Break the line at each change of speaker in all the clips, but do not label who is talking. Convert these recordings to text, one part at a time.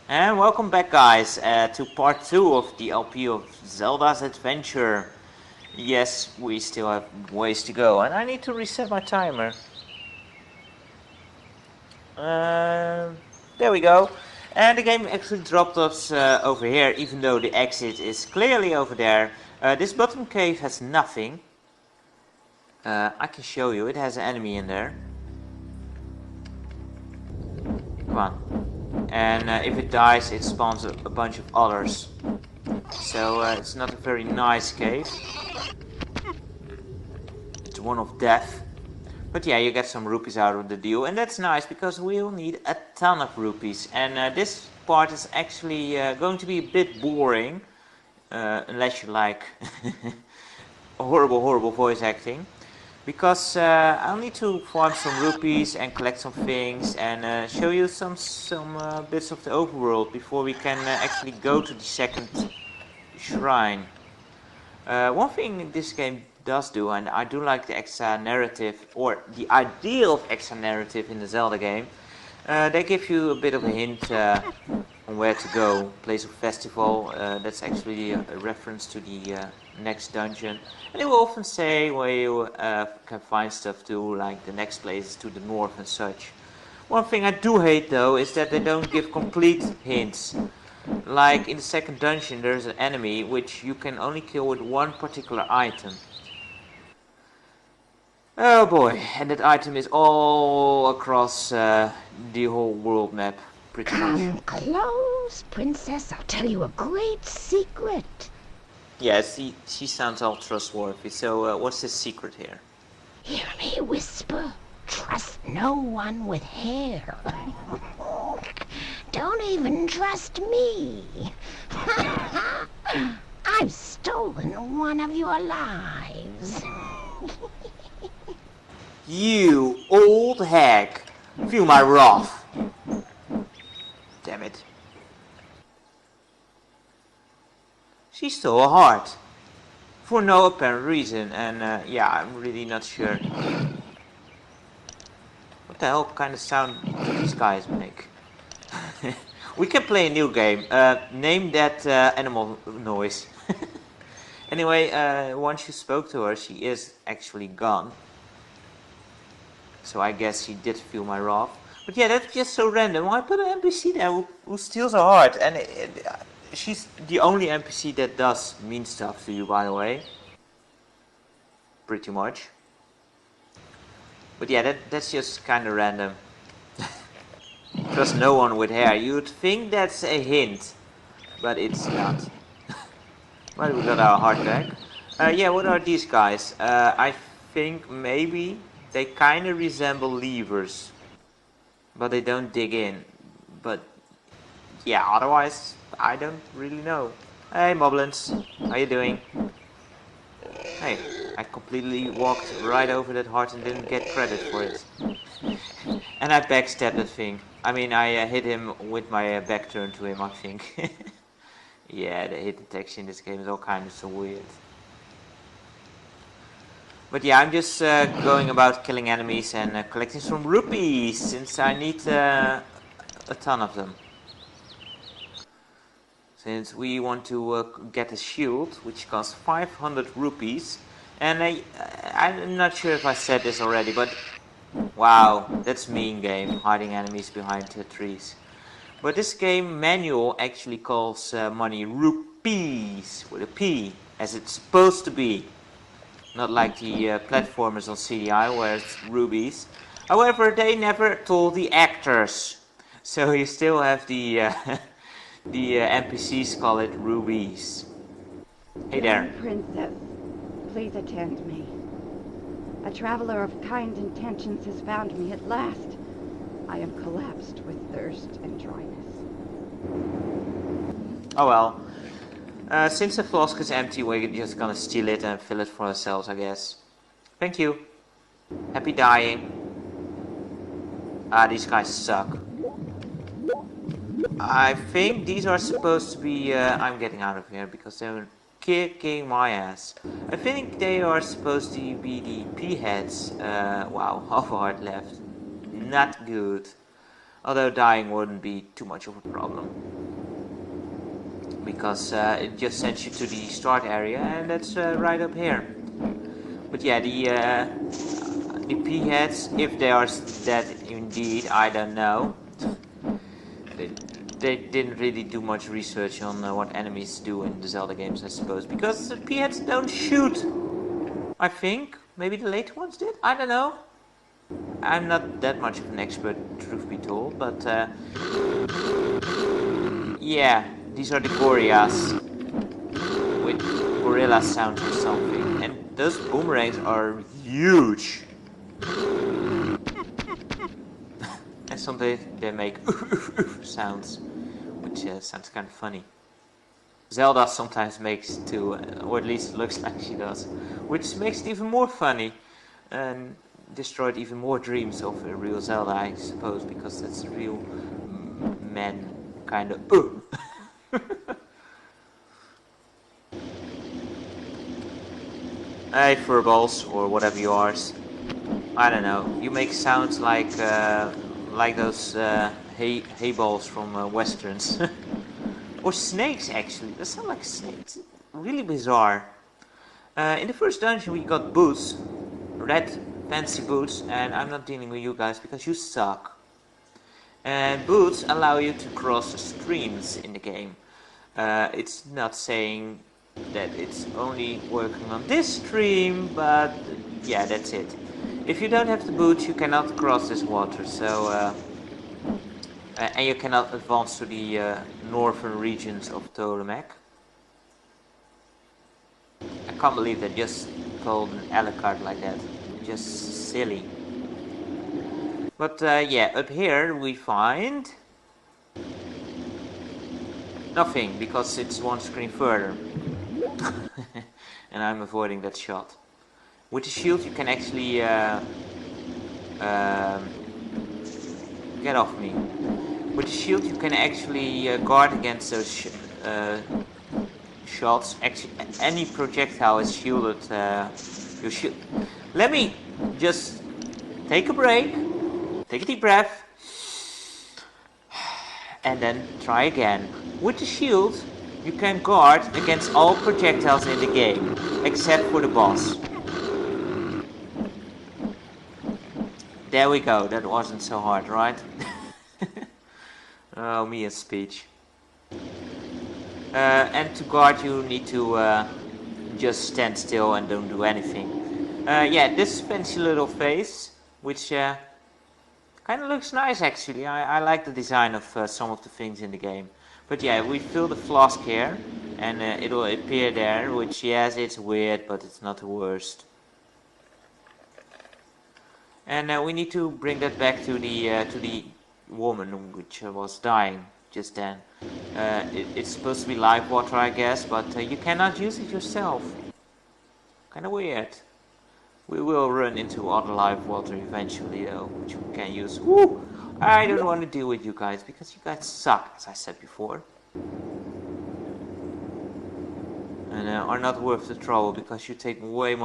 And welcome back, guys, to part 2 of the LP of Zelda's Adventure. Yes, we still have ways to go, and I need to reset my timer. There we go. And the game actually dropped us over here, even though the exit is clearly over there. This bottom cave has nothing. I can show you, it has an enemy in there. Come on. And if it dies, it spawns a bunch of others. So it's not a very nice cave. It's one of death. But yeah, you get some rupees out of the deal, and that's nice because we'll need a ton of rupees. And this part is actually going to be a bit boring, unless you like horrible voice acting. Because I'll need to farm some rupees and collect some things and show you some bits of the overworld before we can actually go to the second shrine. One thing this game does do, and I do like the extra narrative, or the idea of extra narrative in the Zelda game, they give you a bit of a hint on where to go. Place of festival, that's actually a reference to the next dungeon. And they will often say where you can find stuff too, like the next place is to the north and such. One thing I do hate though is that they don't give complete hints. Like in the second dungeon there's an enemy which you can only kill with one particular item. Oh boy, and that item is all across the whole world map, pretty much.
Come close, princess. I'll tell you a great secret.
Yeah, she sounds all trustworthy, so what's the secret here?
Hear me whisper. Trust no one with hair. Don't even trust me. I've stolen one of your lives.
You old hag! Feel my wrath! Damn it. She stole a heart. For no apparent reason, and yeah, I'm really not sure. What the hell kind of sound do these guys make? We can play a new game. Name that animal noise. Anyway, once you spoke to her, she is actually gone. So I guess she did feel my wrath. But yeah, that's just so random. Why put an NPC there who steals a heart? And she's the only NPC that does mean stuff to you, by the way. Pretty much. But yeah, that's just kind of random. Trust no one with hair. You'd think that's a hint. But it's not. But we got our heart back. Yeah, what are these guys? I think maybe they kind of resemble levers, but they don't dig in. But yeah, otherwise I don't really know. Hey Moblins, how you doing? Hey, I completely walked right over that heart and didn't get credit for it. And I backstabbed that thing. I mean, I hit him with my back turned to him, I think. Yeah, the hit detection in this game is all kind of so weird. But yeah, I'm just going about killing enemies and collecting some rupees, since I need a ton of them. Since we want to get a shield, which costs 500 rupees. And I'm not sure if I said this already, but wow, that's mean game, hiding enemies behind the trees. But this game manual actually calls money rupees, with a P, as it's supposed to be. Not like the platformers on CDI where it's rubies. However, they never told the actors. So you still have the NPCs call it rubies. Hey there.
Young princess, please attend me. A traveler of kind intentions has found me at last. I am collapsed with thirst and dryness.
Oh well. Since the flask is empty, we're just gonna steal it and fill it for ourselves, I guess. Thank you. Happy dying. Ah, these guys suck. I think these are supposed to be... I'm getting out of here because they're kicking my ass. I think they are supposed to be the P-heads. Wow, half a heart left. Not good. Although dying wouldn't be too much of a problem, because it just sends you to the start area, and that's right up here. But yeah, the P-heads, if they are that indeed, I don't know. They didn't really do much research on what enemies do in the Zelda games, I suppose, because the P-heads don't shoot. I think maybe the later ones did. I don't know. I'm not that much of an expert, truth be told, but yeah, these are the Gorias with gorilla sounds or something, and those boomerangs are huge. And sometimes they make sounds, which sounds kind of funny. Zelda sometimes makes too, or at least looks like she does, which makes it even more funny and destroyed even more dreams of a real Zelda, I suppose, because that's a real man kind of. Hey, furballs or whatever you are. I don't know. You make sounds like those hay balls from westerns. Or snakes, actually. They sound like snakes. Really bizarre. In the first dungeon we got boots. Red fancy boots. And I'm not dealing with you guys because you suck. And boots allow you to cross streams in the game. It's not saying that it's only working on this stream, but yeah, that's it. If you don't have the boots, you cannot cross this water, so and you cannot advance to the northern regions of Ptolemaic. I can't believe they just called an Alucard like that. Just silly. But yeah, up here we find nothing, because it's one screen further. And I'm avoiding that shot. With the shield you can actually get off me. With the shield you can actually guard against those shots. Actually, any projectile is shielded. Your shield. Let me just take a break, take a deep breath, and then try again. With the shield you can guard against all projectiles in the game, except for the boss. There we go, that wasn't so hard, right? Oh, me a speech. And to guard you need to just stand still and don't do anything. Yeah, this fancy little face, which kind of looks nice actually. I like the design of some of the things in the game. But yeah, we fill the flask here, and it will appear there, which yes, it's weird, but it's not the worst. And we need to bring that back to the woman which was dying just then. It's supposed to be live water, I guess, but you cannot use it yourself. Kind of weird. We will run into other live water eventually, though, which we can use. Woo! I don't want to deal with you guys, because you guys suck, as I said before. And are not worth the trouble, because you take way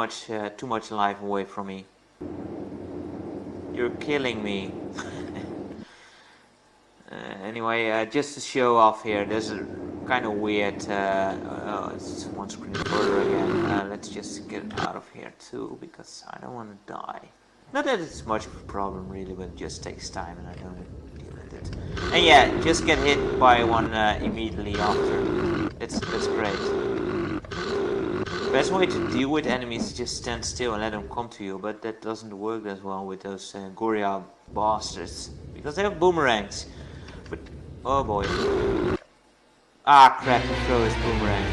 too much life away from me. You're killing me. Anyway, just to show off here, there's a kind of weird... it's one screen further again. Let's just get out of here too, because I don't want to die. Not that it's much of a problem really, but it just takes time and I don't want to deal with it. And yeah, just get hit by one immediately after. That's great. The best way to deal with enemies is just stand still and let them come to you, but that doesn't work as well with those Goria bastards, because they have boomerangs. But, oh boy. Ah crap, he threw his boomerang.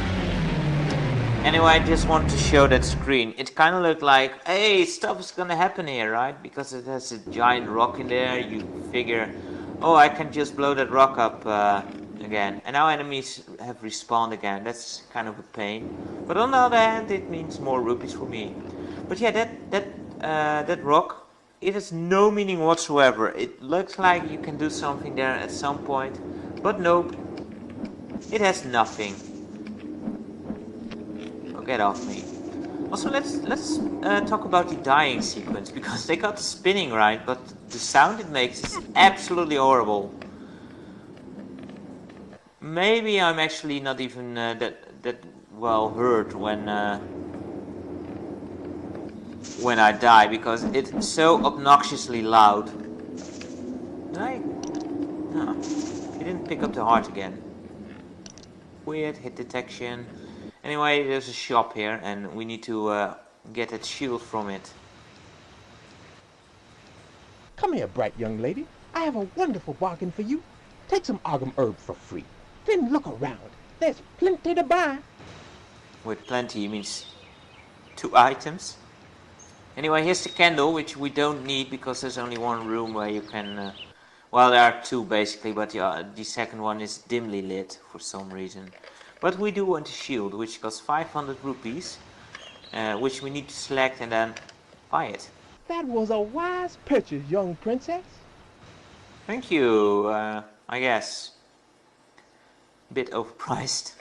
Anyway, I just want to show that screen. It kind of looked like, hey, stuff is gonna happen here, right? Because it has a giant rock in there, you figure, oh, I can just blow that rock up again. And now enemies have respawned again. That's kind of a pain. But on the other hand, it means more rupees for me. But yeah, that rock, it has no meaning whatsoever. It looks like you can do something there at some point, but nope. It has nothing. Oh, get off me. Also, let's talk about the dying sequence, because they got the spinning right, but the sound it makes is absolutely horrible. Maybe I'm actually not even that well heard when I die, because it's so obnoxiously loud. No, he didn't pick up the heart again. Weird hit detection. Anyway, there's a shop here, and we need to get that shield from it.
Come here, bright young lady. I have a wonderful bargain for you. Take some Argum herb for free. Then look around. There's plenty to buy.
With plenty, he means 2 items. Anyway, here's the candle, which we don't need because there's only one room where you can... well, there are 2 basically, but the second one is dimly lit for some reason. But we do want a shield, which costs 500 rupees, which we need to select and then buy it.
That was a wise purchase, young princess.
Thank you, I guess. A bit overpriced.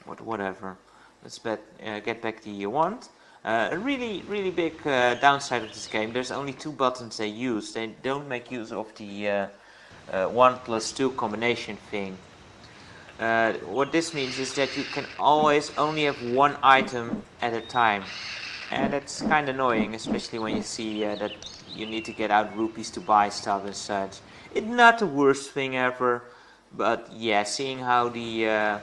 But whatever. Let's get back the wand. A really big downside of this game, there's only 2 buttons they use. They don't make use of the 1+2 combination thing. What this means is that you can always only have 1 item at a time. And that's kind of annoying, especially when you see that you need to get out rupees to buy stuff and such. It's not the worst thing ever, but yeah, seeing how the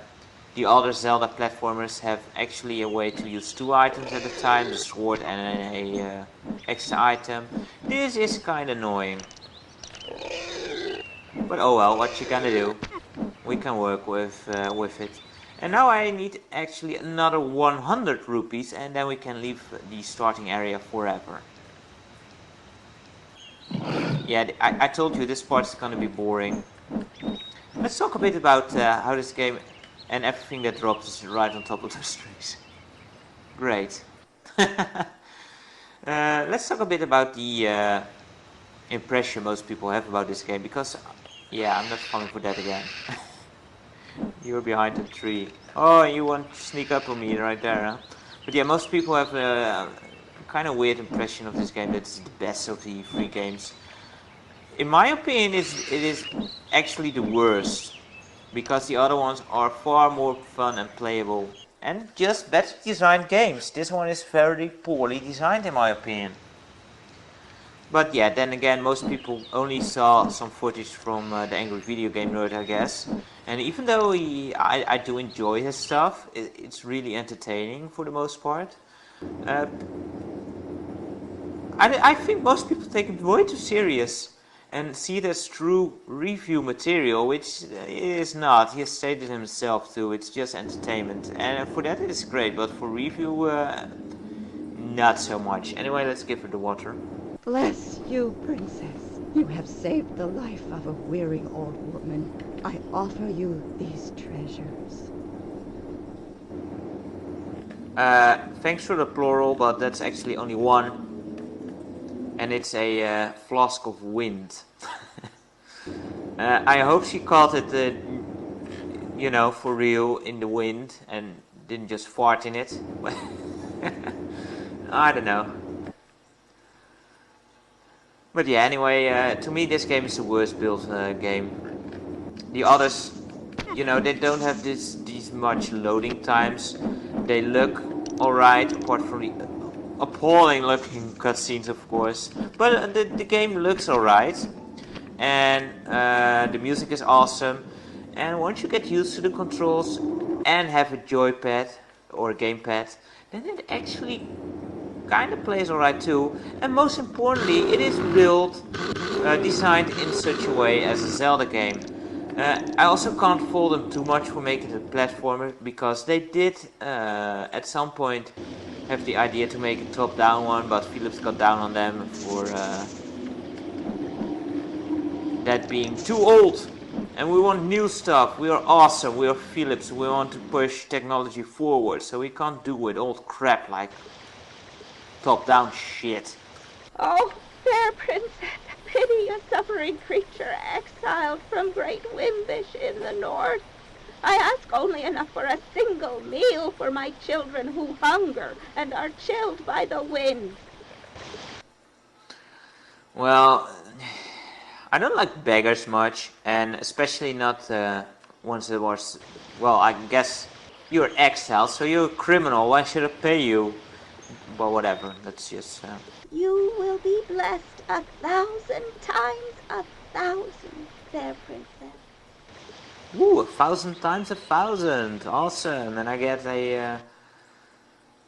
other Zelda platformers have actually a way to use 2 items at a time, the sword and a extra item, this is kind of annoying. But oh well, what you gonna do? We can work with it. And now I need actually another 100 rupees, and then we can leave the starting area forever. Yeah, I told you this part is gonna be boring. Let's talk a bit about how this game and everything that drops is right on top of those trees. Great. Let's talk a bit about the impression most people have about this game, because yeah, I'm not falling for that again. You're behind the tree. Oh, you want to sneak up on me right there, huh? But yeah, most people have a kind of weird impression of this game that it's the best of the 3 games. In my opinion, it is actually the worst, because the other ones are far more fun and playable, and just better designed games. This one is very poorly designed in my opinion. But yeah, then again, most people only saw some footage from the Angry Video Game Nerd, I guess. And even though I do enjoy his stuff, it's really entertaining for the most part. I think most people take it way too serious and see it as true review material, which it is not. He has stated himself too, it's just entertainment. And for that it is great, but for review, not so much. Anyway, let's give her the water.
Bless you, princess. You have saved the life of a weary old woman. I offer you these treasures.
Thanks for the plural, but that's actually only 1. And it's a flask of wind. I hope she caught it, you know, for real in the wind and didn't just fart in it. I don't know. But yeah, anyway, to me this game is the worst built game. The others, you know, they don't have these much loading times. They look alright, apart from the appalling looking cutscenes, of course. But the game looks alright. And the music is awesome. And once you get used to the controls and have a joypad or a gamepad, then it actually kind of plays alright too. And most importantly, it is built, designed in such a way as a Zelda game. I also can't fault them too much for making it a platformer, because they did at some point have the idea to make a top-down one, but Philips got down on them for that being too old. And we want new stuff. We are awesome. We are Philips. We want to push technology forward, so we can't do with old crap like top-down shit.
Oh, fair princess, pity a suffering creature exiled from great Wimbish in the north. I ask only enough for a single meal for my children who hunger and are chilled by the wind.
Well, I don't like beggars much, and especially not ones that was. Well, I guess you're exiled, so you're a criminal. Why should I pay you? Well, whatever. That's just.
You will be blessed 1,000 times 1,000, fair princess.
Ooh, 1,000 times 1,000. Awesome. And I get a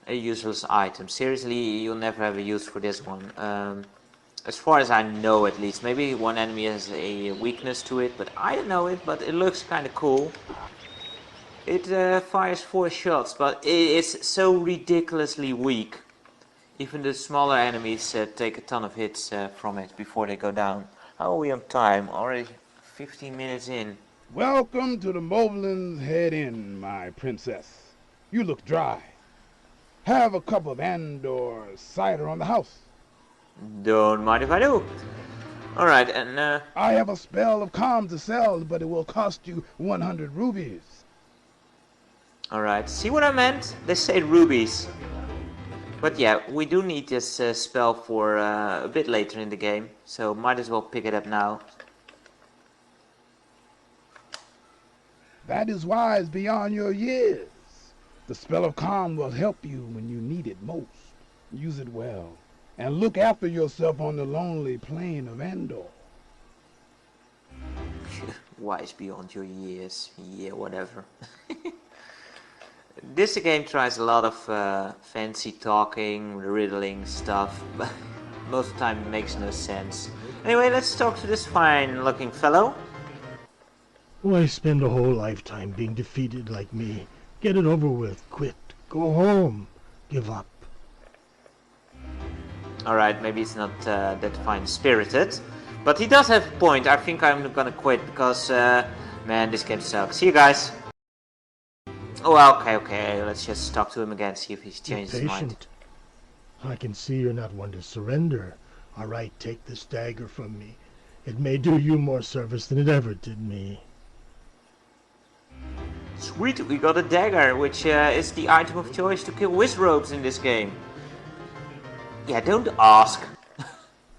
useless item. Seriously, you'll never have a use for this one. As far as I know, at least. Maybe one enemy has a weakness to it, but I don't know it. But it looks kind of cool. It fires 4 shots, but it's so ridiculously weak. Even the smaller enemies take a ton of hits from it before they go down. How are we on time? Already 15 minutes in.
Welcome to the Moblins Head Inn, my princess. You look dry. Have a cup of Andor cider on the house.
Don't mind if I do. Alright, and
I have a spell of calm to sell, but it will cost you 100 rubies.
alright, see what I meant? They say rubies. But yeah, we do need this spell for a bit later in the game, so might as well pick it up now.
That is wise beyond your years. The spell of calm will help you when you need it most. Use it well, and look after yourself on the lonely plain of Andor.
Wise beyond your years. Yeah, whatever. This game tries a lot of fancy talking, riddling stuff, but most of the time it makes no sense. Anyway, let's talk to this fine looking fellow.
Why spend a whole lifetime being defeated like me? Get it over with. Quit. Go home. Give up.
Alright, maybe he's not that fine-spirited, but he does have a point. I think I'm gonna quit because, man, this game sucks. See you guys. Oh, well, okay, let's just talk to him again, see if he's changed his mind.
I can see you're not one to surrender. All right, take this dagger from me. It may do you more service than it ever did me.
Sweet, we got a dagger, which is the item of choice to kill wizards in this game. Yeah, don't ask.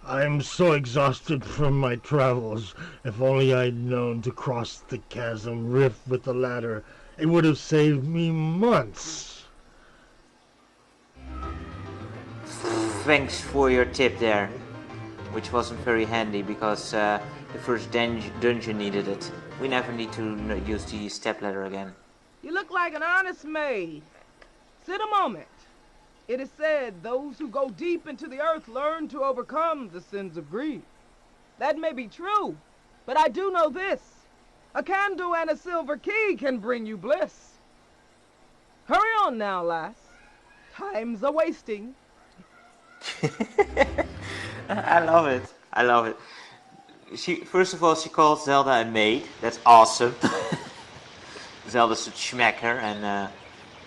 I'm so exhausted from my travels. If only I'd known to cross the chasm rift with the ladder, it would have saved me months.
Thanks for your tip there, which wasn't very handy because the first dungeon needed it. We never need to use the stepladder again.
You look like an honest maid. Sit a moment. It is said those who go deep into the earth learn to overcome the sins of greed. That may be true, but I do know this. A candle and a silver key can bring you bliss. Hurry on now, lass. Time's a-wasting.
I love it. I love it. First of all, she calls Zelda a maid. That's awesome. Zelda's a schmecker, and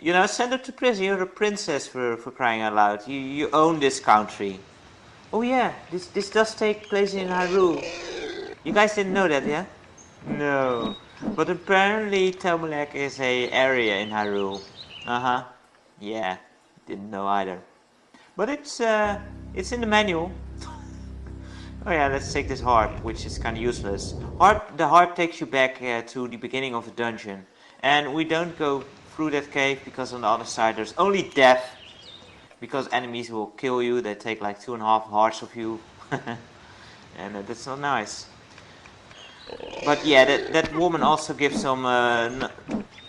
you know, send her to prison. You're a princess for crying out loud. You own this country. Oh yeah, this does take place in Hyrule. You guys didn't know that, yeah? No. But apparently Tomelek is a area in Hyrule. Uh-huh. Yeah, didn't know either. But it's in the manual. Oh yeah, let's take this harp, which is kind of useless. The harp takes you back to the beginning of the dungeon. And we don't go through that cave because on the other side there's only death. Because enemies will kill you, they take like 2.5 hearts of you. And that's not nice. But yeah, that woman also gives some... oh,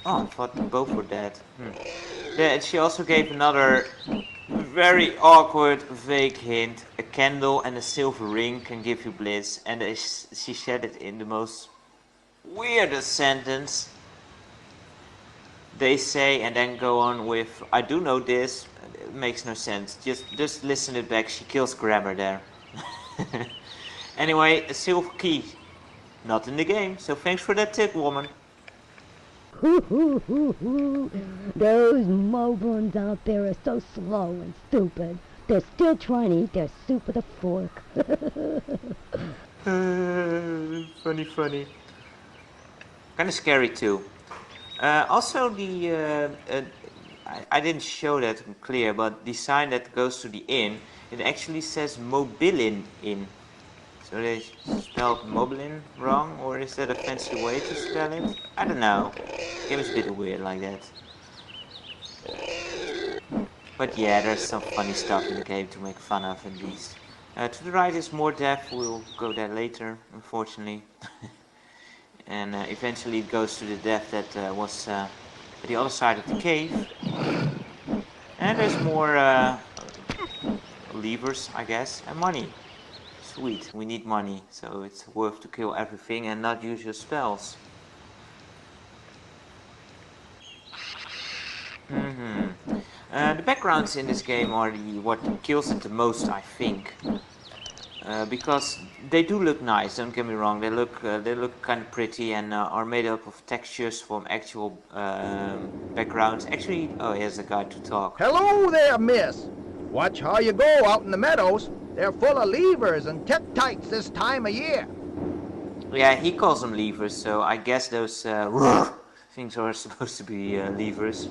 I thought both were dead. She also gave another very awkward, vague hint. A candle and a silver ring can give you bliss. And she said it in the most weirdest sentence. They say and then go on with, I do know this. It makes no sense. Just listen it back. She kills grammar there. Anyway, a silver key. Not in the game, so thanks for that tip, woman.
Those moblins out there are so slow and stupid. They're still trying to eat their soup with a fork.
Funny. Kinda scary too. Also, I didn't show that clear, but the sign that goes to the inn, it actually says Mobilin Inn. So they spelled Mobilin wrong, or is that a fancy way to spell it? I don't know. The game is a bit weird like that. But yeah, there's some funny stuff in the game to make fun of at least. To the right is more depth, we'll go there later, unfortunately. And eventually it goes to the depth that was at the other side of the cave. And there's more levers, I guess, and money. Sweet, we need money, so it's worth to kill everything and not use your spells. The backgrounds in this game are what kills it the most, I think. Because they do look nice, don't get me wrong, they look kind of pretty and are made up of textures from actual backgrounds. Actually, oh, here's a guy to talk.
Hello there, miss. Watch how you go out in the meadows. They're full of levers and tight this time of year.
Yeah, he calls them levers, so I guess those things are supposed to be levers.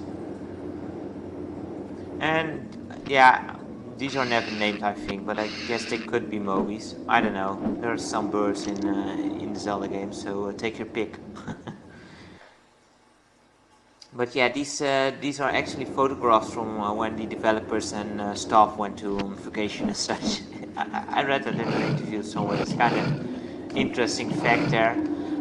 And yeah, these are never named, I think, but I guess they could be Mobies. I don't know. There are some birds in the Zelda game, so take your pick. But yeah, these are actually photographs from when the developers and staff went to vacation and such. I read that in an interview somewhere. It's kind of interesting fact there.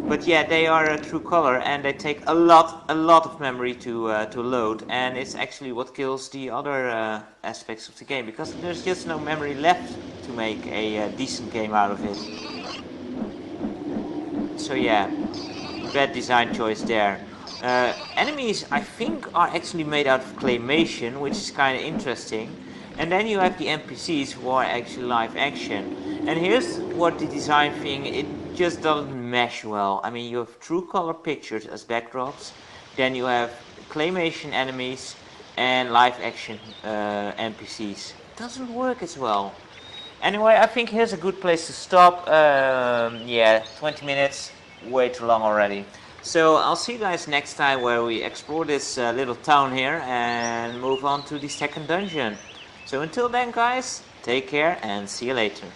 But yeah, they are true color and they take a lot of memory to load, and it's actually what kills the other aspects of the game, because there's just no memory left to make a decent game out of it. So yeah, bad design choice there. Enemies, I think, are actually made out of claymation, which is kind of interesting. And then you have the NPCs who are actually live action. And here's what the design thing, it just doesn't mesh well. I mean, you have true color pictures as backdrops, then you have claymation enemies and live action NPCs. It doesn't work as well. Anyway, I think here's a good place to stop. Yeah, 20 minutes, way too long already. So I'll see you guys next time where we explore this little town here and move on to the second dungeon. So until then guys, take care and see you later.